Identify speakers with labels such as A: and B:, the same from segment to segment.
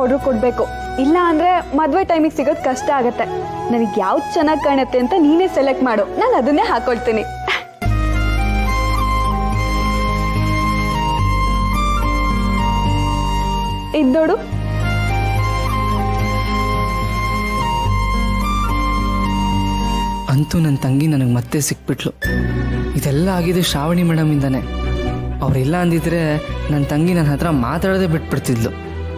A: Order ಕೊಡಬೇಕು. ಇಲ್ಲ ಅಂದರೆ ಮದುವೆ ಟೈಮಿಗೆ ಸಿಗೋದು ಕಷ್ಟ ಆಗುತ್ತೆ. ನನಗೆ ಯಾವ್ದು ಚೆನ್ನಾಗಿ ಕಾಣುತ್ತೆ ಅಂತ ನೀನೇ ಸೆಲೆಕ್ಟ್ ಮಾಡು, ನಾನು ಅದನ್ನೇ ಹಾಕೊಳ್ತೀನಿ. ಇದು ನೋಡು.
B: ಅಂತೂ ನನ್ನ ತಂಗಿ ನನಗೆ ಮತ್ತೆ ಸಿಕ್ಬಿಟ್ಲು. ಇದೆಲ್ಲ ಆಗಿದೆ ಶ್ರಾವಣಿ ಮೇಡಮಿಂದಾನೆ. ಅವರಿಲ್ಲ ಅಂದಿದ್ರೆ ನನ್ನ ತಂಗಿ ನನ್ನ ಹತ್ರ ಮಾತಾಡೋದೇ ಬಿಟ್ಬಿಡ್ತಿದ್ಲು.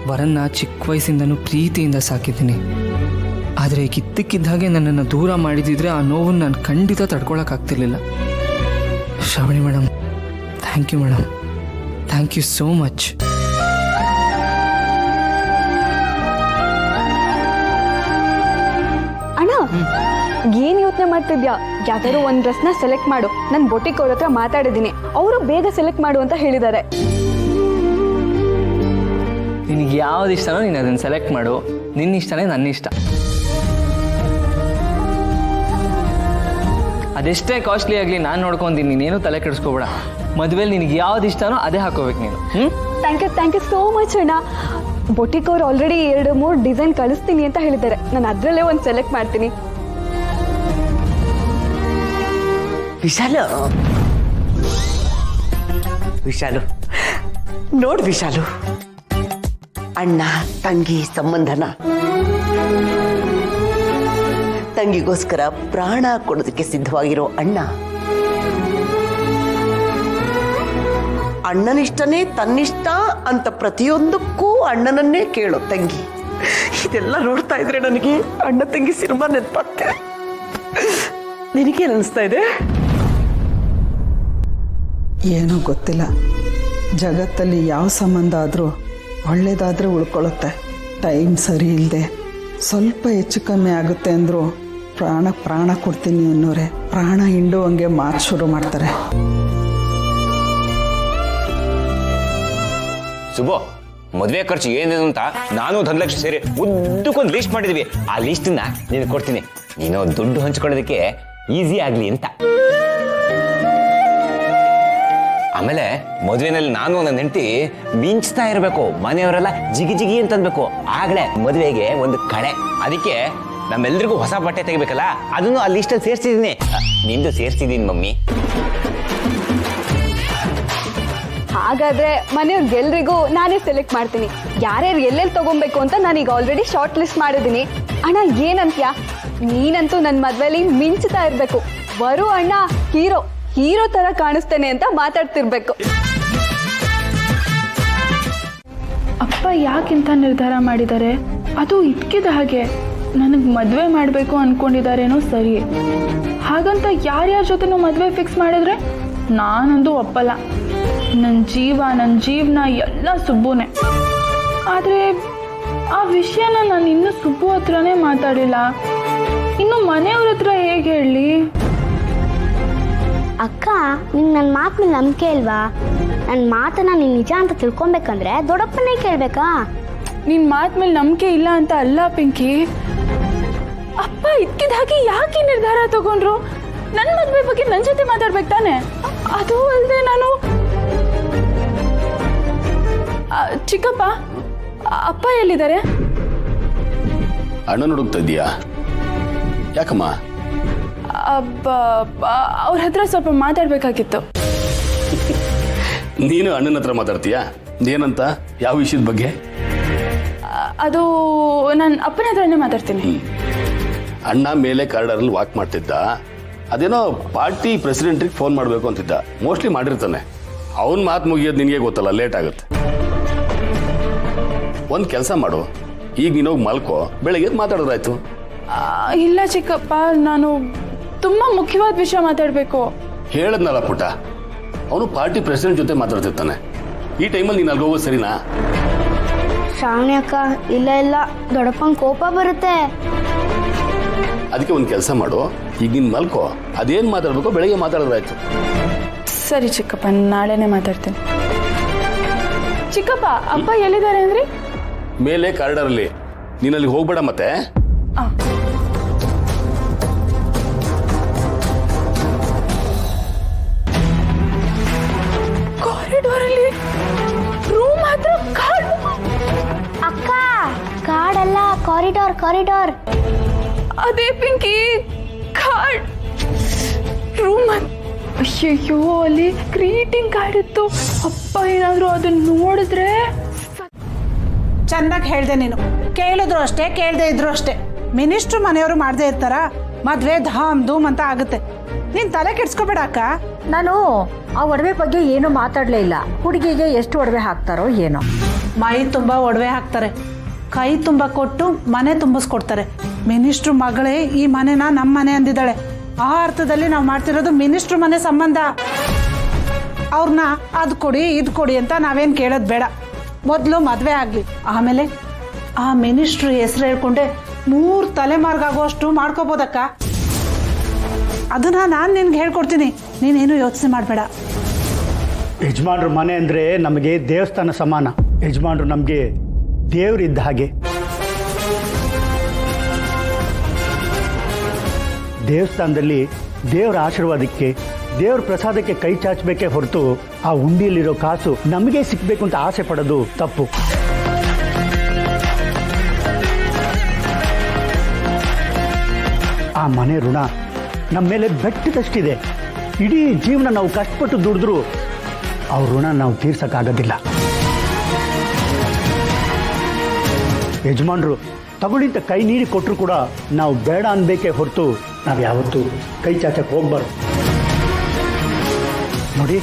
B: ವರನ್ನ ಚಿಕ್ಕ ವಯಸ್ಸಿಂದನೂ ಪ್ರೀತಿಯಿಂದ ಸಾಕಿದ್ದೀನಿ. ಆದರೆ ಕಿದ್ದಕ್ಕಿದ್ದ ಹಾಗೆ ನನ್ನನ್ನು ದೂರ ಮಾಡಿದಿದ್ರೆ ಆ ನೋವನ್ನು ನಾನು ಖಂಡಿತ ತಡ್ಕೊಳಕ್ಕಾಗ್ತಿರ್ಲಿಲ್ಲ. Shravani madam, thank you madam, thank you so much.
A: ಅಣ್ಣ, ಏನ್ ಯೋಚನೆ ಮಾಡ್ತಿದ್ಯಾ? ಯಾವ್ದಾದ್ರು ಒಂದ್ ಡ್ರೆಸ್ನ ಸೆಲೆಕ್ಟ್ ಮಾಡು. ನಾನು ಬೊಟಿಕ್ ಅವ್ರ ಹತ್ರ ಮಾತಾಡಿದ್ದೀನಿ, ಅವರು ಬೇಗ ಸೆಲೆಕ್ಟ್ ಮಾಡು ಅಂತ ಹೇಳಿದ್ದಾರೆ.
B: ನಿನಗೆ ಯಾವ್ದು ಇಷ್ಟನೋ ನೀನು ಅದನ್ನು ಸೆಲೆಕ್ಟ್ ಮಾಡು. ನಿನ್ನ ಇಷ್ಟನೇ ನನ್ನ ಇಷ್ಟ. ಅದೆಷ್ಟೇ ಕಾಸ್ಟ್ಲಿ ಆಗಲಿ ನಾನು ನೋಡ್ಕೊಂತೀನಿ. ನೀನೇನು ತಲೆ ಕೆಡಿಸ್ಕೋಬೇಡ. ಮದುವೆಲಿ ನಿನಗೆ ಯಾವ್ದು ಇಷ್ಟನೋ ಅದೇ ಹಾಕೋಬೇಕು ನೀನು.
A: ಥ್ಯಾಂಕ್ ಯು ಸೋ ಮಚ್ ಅಣ್ಣ. ಬೊಟಿಕ್ ಅವ್ರು ಆಲ್ರೆಡಿ 2-3 ಡಿಸೈನ್ ಕಳಿಸ್ತೀನಿ ಅಂತ ಹೇಳಿದ್ದಾರೆ. ನಾನು ಅದರಲ್ಲೇ ಒಂದು ಸೆಲೆಕ್ಟ್ ಮಾಡ್ತೀನಿ.
C: ವಿಶಾಲು ನೋಡು ವಿಶಾಲು, ಅಣ್ಣ ತಂಗಿ ಸಂಬಂಧನ ತಂಗಿಗೋಸ್ಕರ ಪ್ರಾಣ ಕೊಡೋದಕ್ಕೆ ಸಿದ್ಧವಾಗಿರೋ ಅಣ್ಣ, ಅಣ್ಣನಿಷ್ಟನೇ ತನ್ನಿಷ್ಟ ಅಂತ ಪ್ರತಿಯೊಂದಕ್ಕೂ ಅಣ್ಣನನ್ನೇ ಕೇಳೋ ತಂಗಿ. ಇದೆಲ್ಲ ನೋಡ್ತಾ ಇದ್ರೆ ನನಗೆ ಅಣ್ಣ ತಂಗಿ ಸಿನಿಮಾ ನೆನಪಾಗ್ತೆ. ನಿನಗೇನು ಅನಿಸ್ತಾ ಇದೆ?
D: ಏನೋ ಗೊತ್ತಿಲ್ಲ, ಜಗತ್ತಲ್ಲಿ ಯಾವ ಸಂಬಂಧ ಆದರೂ ಒಳ್ಳೇದಾದರೆ ಉಳ್ಕೊಳ್ಳುತ್ತೆ. ಟೈಮ್ ಸರಿ ಇಲ್ಲದೆ ಸ್ವಲ್ಪ ಹೆಚ್ಚು ಕಮ್ಮಿ ಆಗುತ್ತೆ ಅಂದರೂ ಪ್ರಾಣ ಕೊಡ್ತೀನಿ ಅನ್ನೋರೆ ಪ್ರಾಣ ಹಿಂಡುವಂಗೆ ಮಾತು ಶುರು ಮಾಡ್ತಾರೆ.
E: ಸುಬೋ, ಮದುವೆ ಖರ್ಚು ಏನೇನು ಅಂತ ನಾನು 10 ಲಕ್ಷ ಸೇರಿ ಉದ್ದಕ್ಕೊಂದು ಲಿಸ್ಟ್ ಮಾಡಿದ್ವಿ. ಆ ಲಿಸ್ಟನ್ನ ನೀನು ಕೊಡ್ತೀನಿ. ನೀನು ದುಡ್ಡು ಹಂಚ್ಕೊಳ್ಳೋದಕ್ಕೆ ಈಸಿ ಆಗಲಿ ಅಂತ. ಆಮೇಲೆ ಮದುವೆನಲ್ಲಿ ನಾನು ನನ್ನ ಹೆಂಡತಿ ಮಿಂಚ್ತಾ ಇರಬೇಕು, ಮನೆಯವರೆಲ್ಲ ಜಿಗಿ ಜಿಗಿ ಅಂತ ಅನ್ಬೇಕು. ಆಗ್ಲೇ ಮದುವೆಗೆ ಒಂದು ಕಳೆ. ಅದಕ್ಕೆ ನಮ್ಮೆಲ್ರಿಗೂ ಹೊಸ ಬಟ್ಟೆ ತೆಗಿಬೇಕಲ್ಲ, ಅದನ್ನು ಆ ಲಿಸ್ಟಲ್ಲಿ ಸೇರಿಸಿದ್ದೀನಿ. ನಿಂದು ಸೇರಿಸಿದ್ದೀನಿ ಮಮ್ಮಿ.
A: ಹಾಗಾದ್ರೆ ಮನೆಯವ್ರಿಗೆಲ್ರಿಗೂ ನಾನೇ ಸೆಲೆಕ್ಟ್ ಮಾಡ್ತೀನಿ. ಯಾರ್ಯಾರು ಎಲ್ಲೆಲ್ಲಿ ತಗೊಬೇಕು ಅಂತ ನಾನೀಗ ಆಲ್ರೆಡಿ ಶಾರ್ಟ್ ಲಿಸ್ಟ್ ಮಾಡಿದ್ದೀನಿ. ಅಣ್ಣ ಏನಂತ್ಯಾ? ನೀನಂತೂ ನನ್ನ ಮದ್ವೆಲಿ ಮಿಂಚ್ತಾ ಇರ್ಬೇಕು. ಬರು ಅಣ್ಣ ಹೀರೋ ತರ ಕಾಣಿಸ್ತೇನೆ ಅಂತ ಮಾತಾಡ್ತಿರ್ಬೇಕು.
F: ಅಪ್ಪ ಯಾಕಿಂತ ನಿರ್ಧಾರ ಮಾಡಿದ್ದಾರೆ? ಅದು ಇದ್ಕಿದ ಹಾಗೆ ನನಗೆ ಮದುವೆ ಮಾಡಬೇಕು ಅಂದ್ಕೊಂಡಿದ್ದಾರೇನೋ ಸರಿ. ಹಾಗಂತ ಯಾರ್ಯಾರ ಜೊತೆನೂ ಮದುವೆ ಫಿಕ್ಸ್ ಮಾಡಿದ್ರೆ ನಾನಂದು ಒಪ್ಪಲ್ಲ. ನನ್ನ ಜೀವನ ಎಲ್ಲ ಸುಬ್ಬುನೇ. ಆದರೆ ಆ ವಿಷಯನ ನಾನು ಇನ್ನೂ ಸುಬ್ಬು ಹತ್ರನೇ ಮಾತಾಡಿಲ್ಲ. ಇನ್ನು ಮನೆಯವ್ರ ಹತ್ರ ಹೇಗೆ ಹೇಳಿ?
G: ಅಕ್ಕ, ನಿಂಗೆ ನನ್ನ ಮಾತು ಮೇಲೆ ನಂಬಿಕೆ ಇಲ್ವಾ? ನನ್ನ ಮಾತನ್ನ ನೀನು ನಿಜ ಅಂತ ತಿಳ್ಕೊಬೇಕಂದ್ರೆ ದೊಡ್ಡಪ್ಪನೇ ಕೇಳಬೇಕಾ?
F: ನಿನ್ನ ಮಾತು ಮೇಲೆ ನಂಬಿಕೆ ಇಲ್ಲ ಅಂತ ಅಲ್ಲ ಪಿಂಕಿ. ಅಪ್ಪ ಇದ್ಕಿದ ಹಾಗೆ ಯಾಕೆ ನಿರ್ಧಾರ ತಗೊಂಡ್ರು? ನನ್ನ ಮದುವೆ ಬಗ್ಗೆ ನನ್ನ ಜೊತೆ ಮಾತಾಡ್ಬೇಕು ತಾನೆ? ಅದು ಅಲ್ಲದೆ ನಾನು ಚಿಕ್ಕಪ್ಪ, ಅಪ್ಪ ಎಲ್ಲಿದ್ದಾರೆ?
H: ಅಣ್ಣನ ಹುಡುಕ್ತಾ ಇದೀಯಾ? ಯಾಕಮ್ಮ?
F: ಅವ್ರ ಹತ್ರ ಸ್ವಲ್ಪ ಮಾತಾಡ್ಬೇಕಾಗಿತ್ತು.
H: ನೀನು ಅಣ್ಣನ ಹತ್ರ ಮಾತಾಡ್ತೀಯಾ? ಏನಂತ? ಯಾವ ವಿಷಯದ ಬಗ್ಗೆ?
F: ಅದು ನಾನು ಅಪ್ಪನ ಹತ್ರನೇ ಮಾತಾಡ್ತೀನಿ.
H: ಅಣ್ಣ ಮೇಲೆ ಕಾರಿಡಾರಲ್ಲಿ ವಾಕ್ ಮಾಡ್ತಿದ್ದ. ಅದೇನೋ ಪಾರ್ಟಿ ಪ್ರೆಸಿಡೆಂಟ್ರಿಗೆ ಫೋನ್ ಮಾಡಬೇಕು ಅಂತಿದ್ದ. ಮೋಸ್ಟ್ಲಿ ಮಾಡಿರ್ತಾನೆ. ಅವನ ಮಾತು ಮುಗಿಯೋದು ನಿನಗೆ ಗೊತ್ತಲ್ಲ, ಲೇಟ್ ಆಗುತ್ತೆ. ಒಂದು ಕೆಲಸ ಮಾಡು, ಈಗ ನೀನೋಗಿ ಮಲ್ಕೋ, ಬೆಳಗ್ಗೆ ಮಾತಾಡೋದಾಯ್ತು.
F: ಇಲ್ಲ ಚಿಕ್ಕಪ್ಪ, ನಾನು ತುಂಬಾ ಮುಖ್ಯವಾದ ವಿಷಯ ಮಾತಾಡಬೇಕು.
H: ಹೇಳದ್ನಲ್ಲ ಪುಟ್ಟ, ಅವನು ಪಾರ್ಟಿ ಪ್ರೆಸಿಡೆಂಟ್ ಜೊತೆ ಮಾತಾಡ್ತಿರ್ತಾನೆ. ಈ ಟೈಮಲ್ಲಿ ನೀನು ಅಲ್ಲಿ ಹೋಗೋದು ಸರಿನಾ?
G: ಶ್ರಾವಣಿ ಅಕ್ಕ, ಇಲ್ಲ ದೊಡ್ಡಪ್ಪನ ಕೋಪ ಬರುತ್ತೆ.
H: ಅದಕ್ಕೆ ಒಂದು ಕೆಲಸ ಮಾಡು, ಈಗ ನೀನು ಮಲ್ಕೋ, ಅದೇನು ಮಾತಾಡ್ಬೇಕೋ ಬೆಳಗ್ಗೆ ಮಾತಾಡೋದಾಯ್ತು.
F: ಸರಿ ಚಿಕ್ಕಪ್ಪ, ನಾಳೆನೆ ಮಾತಾಡ್ತೀನಿ. ಚಿಕ್ಕಪ್ಪ, ಅಪ್ಪ ಎಲ್ಲಿದ್ದಾರೆ ಅಂದ್ರಿ?
H: ಮೇಲೆ ಕಾರಿಡಾರಲ್ಲಿ. ನೀನಲ್ಲಿ ಹೋಗ್ಬೇಡ ಮತ್ತೆ.
F: ಕಾರಿಡಾರಲ್ಲಿ ರೂಮ್ ಹತ್ರ
G: ಅಕ್ಕ, ಕಾರಿಡಾರ್ ಕಾರಿಡಾರ್.
F: ಅದೇ ಪಿಂಕಿ, ಕಾರ್ಡ್ ರೂಮ್. ಅಯ್ಯಯ್ಯೋ, ಅಲ್ಲಿ ಗ್ರೀಟಿಂಗ್ ಕಾರ್ಡ್ ಇತ್ತು. ಅಪ್ಪ ಏನಾದ್ರು ಅದನ್ನ ನೋಡಿದ್ರೆ.
I: ಚೆನ್ನಾಗಿ ಹೇಳ್ದೆ ನೀನು. ಕೇಳಿದ್ರು ಅಷ್ಟೇ, ಕೇಳದೆ ಇದ್ರು ಅಷ್ಟೇ. ಮಿನಿಸ್ಟ್ರು ಮನೆಯವರು ಮಾಡದೇ ಇರ್ತಾರ? ಮದುವೆ ಧಾಮ್ ಧೂಮ್ ಅಂತ ಆಗುತ್ತೆ. ನೀನು ತಲೆ ಕೆಡ್ಸ್ಕೊಬೇಡ ಅಕ್ಕ.
J: ನಾನು ಆ ಒಡವೆ ಬಗ್ಗೆ ಏನೂ ಮಾತಾಡಲೇ ಇಲ್ಲ. ಹುಡುಗಿಗೆ ಎಷ್ಟು ಒಡವೆ ಹಾಕ್ತಾರೋ ಏನೋ.
I: ಮೈ ತುಂಬ ಒಡವೆ ಹಾಕ್ತಾರೆ, ಕೈ ತುಂಬ ಕೊಟ್ಟು ಮನೆ ತುಂಬಿಸ್ಕೊಡ್ತಾರೆ. ಮಿನಿಸ್ಟ್ರು ಮಗಳೇ ಈ ಮನೆನ ನಮ್ಮ ಮನೆ ಅಂದಿದ್ದಾಳೆ. ಆ ಅರ್ಥದಲ್ಲಿ ನಾವು ಮಾಡ್ತಿರೋದು ಮಿನಿಸ್ಟ್ರು ಮನೆ ಸಂಬಂಧ. ಅವ್ರನ್ನ ಅದು ಕೊಡಿ ಇದು ಕೊಡಿ ಅಂತ ನಾವೇನು ಕೇಳೋದು ಬೇಡ. ಮೊದಲು ಮದುವೆ ಆಗಲಿ, ಆಮೇಲೆ ಆ ಮಿನಿಸ್ಟ್ರು ಹೆಸರು ಹೇಳ್ಕೊಂಡೆ 3 ತಲೆಮಾರ್ಗಾಗೋಷ್ಟು ಮಾಡ್ಕೋಬೋದಕ್ಕ. ಅದನ್ನ ನಾನು ನಿನ್ಗೆ ಹೇಳ್ಕೊಡ್ತೀನಿ, ನೀನೇನು ಯೋಚನೆ ಮಾಡಬೇಡ.
K: ಯಜಮಾನ್ರ ಮನೆ ಅಂದರೆ ನಮಗೆ ದೇವಸ್ಥಾನ ಸಮಾನ. ಯಜಮಾನ್ರು ನಮಗೆ ದೇವರಿದ್ದ ಹಾಗೆ. ದೇವಸ್ಥಾನದಲ್ಲಿ ದೇವರ ಆಶೀರ್ವಾದಕ್ಕೆ, ದೇವ್ರ ಪ್ರಸಾದಕ್ಕೆ ಕೈ ಚಾಚಬೇಕೇ ಹೊರತು ಆ ಉಂಡಿಯಲ್ಲಿರೋ ಕಾಸು ನಮಗೆ ಸಿಕ್ಕಬೇಕು ಅಂತ ಆಸೆ ಪಡೋದು ತಪ್ಪು. ಆ ಮನೆ ಋಣ ನಮ್ಮ ಮೇಲೆ ಬೆಟ್ಟದಷ್ಟಿದೆ. ಇಡೀ ಜೀವನ ನಾವು ಕಷ್ಟಪಟ್ಟು ದುಡಿದ್ರೂ ಅವ್ರ ಋಣ ನಾವು ತೀರ್ಸಕ್ಕಾಗೋದಿಲ್ಲ. ಯಜಮಾನ್ರು ತಗೊಳ್ಳಿಂತ ಕೈ ನೀಡಿ ಕೊಟ್ಟರು ಕೂಡ ನಾವು ಬೇಡ ಅನ್ಬೇಕೇ ಹೊರತು ನಾವು ಯಾವತ್ತೂ ಕೈ ಚಾಚಕ್ಕೆ ಹೋಗ್ಬಾರ್ದು. ನೋಡಿ,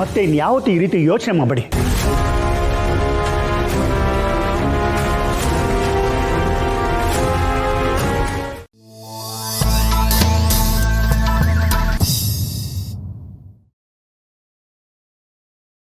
K: ಮತ್ತೆ ಇನ್ಯಾವತ್ತೂ ಈ ರೀತಿ ಯೋಚನೆ ಮಾಡಬೇಡಿ.